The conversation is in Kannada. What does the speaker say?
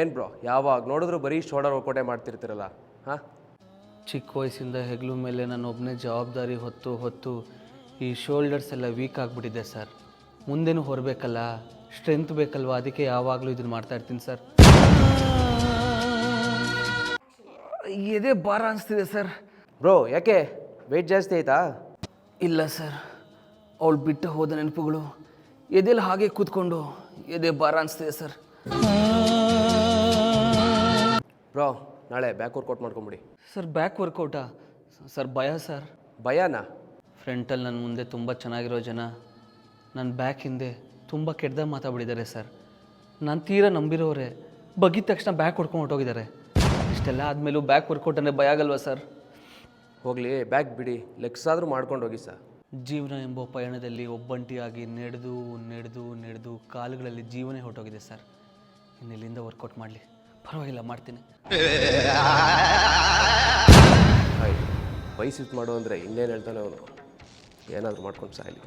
ಏನು ಬ್ರೋ ಯಾವಾಗ ನೋಡಿದ್ರು ಬರೀ ಶೋಲ್ಡರ್ ವರ್ಕೌಟೇ ಮಾಡ್ತಿರ್ತೀರಲ್ಲ ಹಾಂ? ಚಿಕ್ಕ ವಯಸ್ಸಿಂದ ಹೆಗ್ಲು ಮೇಲೆ ನಾನು ಒಬ್ಬನೇ ಜವಾಬ್ದಾರಿ ಹೊತ್ತು ಹೊತ್ತು ಈ ಶೋಲ್ಡರ್ಸ್ ಎಲ್ಲ ವೀಕ್ ಆಗಿಬಿಟ್ಟಿದೆ ಸರ್. ಮುಂದೆನೂ ಹೊರಬೇಕಲ್ಲ, ಸ್ಟ್ರೆಂತ್ ಬೇಕಲ್ವ, ಅದಕ್ಕೆ ಯಾವಾಗಲೂ ಇದನ್ನು ಮಾಡ್ತಾ ಇರ್ತೀನಿ ಸರ್. ಎದೆ ಭಾರ ಅನಿಸ್ತಿದೆ ಸರ್. ಬ್ರೋ ಯಾಕೆ ವೆಯ್ಟ್ ಜಾಸ್ತಿ ಆಯ್ತಾ? ಇಲ್ಲ ಸರ್, ಅವಳು ಬಿಟ್ಟು ಹೋದ ನೆನಪುಗಳು ಎದೆಲ್ಲಿ ಹಾಗೆ ಕೂತ್ಕೊಂಡು ಎದೆ ಭಾರ ಅನಿಸ್ತಿದೆ ಸರ್. ಬ್ರೋ ನಾಳೆ ಬ್ಯಾಕ್ ವರ್ಕೌಟ್ ಮಾಡ್ಕೊಂಬಿಡಿ. ಸರ್ ಬ್ಯಾಕ್ ವರ್ಕೌಟಾ? ಸರ್ ಭಯ ಸರ್. ಭಯನಾ? ಫ್ರಂಟಲ್ಲಿ ನನ್ನ ಮುಂದೆ ತುಂಬ ಚೆನ್ನಾಗಿರೋ ಜನ ನನ್ನ ಬ್ಯಾಕ್ ಹಿಂದೆ ತುಂಬ ಕೆಟ್ಟದಾಗ ಮಾತಾಡ್ಬಿಟ್ಟಿದ್ದಾರೆ ಸರ್. ನಾನು ತೀರಾ ನಂಬಿರೋರೆ ಬಗ್ಗಿದ ತಕ್ಷಣ ಬ್ಯಾಕ್ ಹೊಡ್ಕೊಂಡು ಹೊಟ್ಟೋಗಿದ್ದಾರೆ. ಇಷ್ಟೆಲ್ಲ ಆದಮೇಲೂ ಬ್ಯಾಕ್ ವರ್ಕೌಟ್ ಅಂದರೆ ಭಯ ಆಗಲ್ವಾ ಸರ್? ಹೋಗಲಿ ಬ್ಯಾಕ್ ಬಿಡಿ, ಲೆಗ್ಸ್ ಆದರೂ ಮಾಡ್ಕೊಂಡು ಹೋಗಿ ಸರ್. ಜೀವನ ಎಂಬ ಪಯಣದಲ್ಲಿ ಒಬ್ಬಂಟಿಯಾಗಿ ನಡೆದು ನಡೆದು ನಡೆದು ಕಾಲುಗಳಲ್ಲಿ ಜೀವನೇ ಹೊರಟೋಗಿದೆ ಸರ್. ಇನ್ನಿಲ್ಲಿಂದ ವರ್ಕೌಟ್ ಮಾಡಲಿ, ಪರವಾಗಿಲ್ಲ ಮಾಡ್ತೀನಿ. ವಯಸ್ಸು ಮಾಡು ಅಂದರೆ ಇನ್ನೇನು ಹೇಳ್ತಾನೆ ಅವನು, ಏನಾದರೂ ಮಾಡ್ಕೊಂಡು ಸಾಯಲಿ.